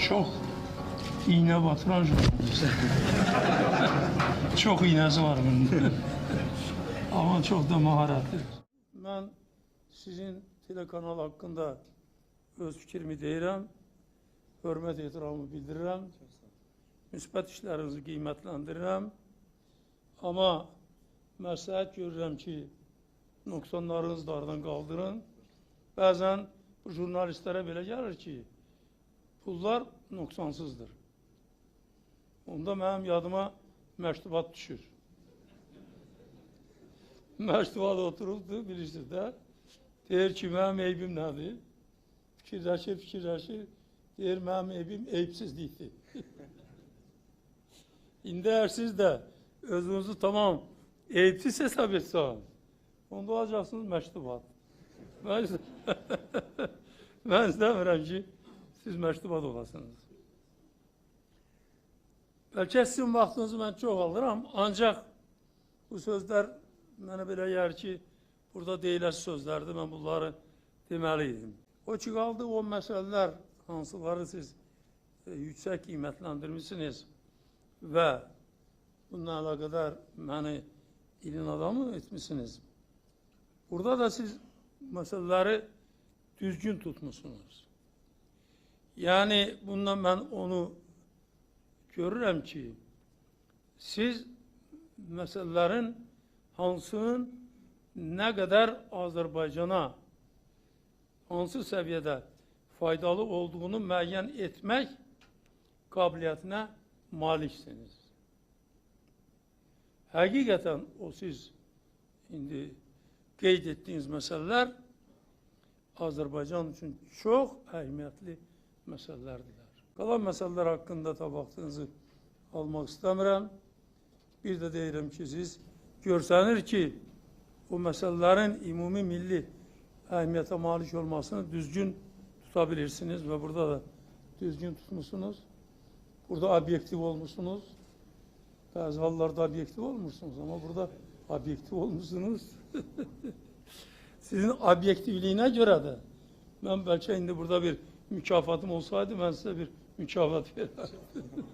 Çok iğne batıran jurnalist. Çok iğnesi var bunun. Ama çok da maharetli. Ben sizin telekanal hakkında öz fikrimi deyirəm, hörmət ehtiramı bildirirəm, müsbət işlərinizi qiymətləndirirəm. Amma məsləhət görürəm ki, nöqsanlarınızı da aradan qaldırın. Bəzən bu jurnalistlərə belə gəlir ki, pullar nöqsansızdır. Onda mənim yadıma məktubat düşür. Məktubat oturubdur, bilirsiniz də. Deyir ki, mənim eybim nədir? Fikirləşir. Deyir, mənim eybim eybsizlikdir. İndi əgər siz də özünüzü tamam eybsiz hesab etsəniz, onda alacaksınız məktubat. Mən istəmirəm ki, siz məktubat olasınız. Bəlkə sizin vaxtınızı mən çox alıram, ancaq bu sözlər mənə belə gəlir ki, burada deyiləsi sözlərdir, mən bunları deməliydim. O ki, qaldı o məsələlər, hansıları siz yüksək qiymətləndirmişsiniz və bununla əlaqədar məni ilin adamı etmişsiniz. Burada da siz məsələləri düzgün tutmuşsunuz. Yəni, bundan mən onu görürəm ki, siz məsələlərin hansının nə qədər Azərbaycana, hansı səviyyədə faydalı olduğunu müəyyən etmək qabiliyyətinə maliksiniz. Həqiqətən o siz indi qeyd etdiyiniz məsələlər Azərbaycan üçün çox əhəmiyyətli məsələlərdirlər. Qalan məsələlər haqqında da vaxtınızı almaq istəmirəm. Bir də deyirəm ki, siz görsənir ki, o məsələlərin ümumi milli əhəmiyyətə malik olmasını düzgün tuta bilirsiniz və burada da düzgün tutmuşsunuz. Burada obyektiv olmuşsunuz. Bəzi hallarda obyektiv olmuşsunuz, amma burada obyektiv olmuşsunuz. Sizin obyektivliyinə görə də mən bəlkə indi burada bir mükafatım olsaydı, mən sizə bir mükafat verərdim.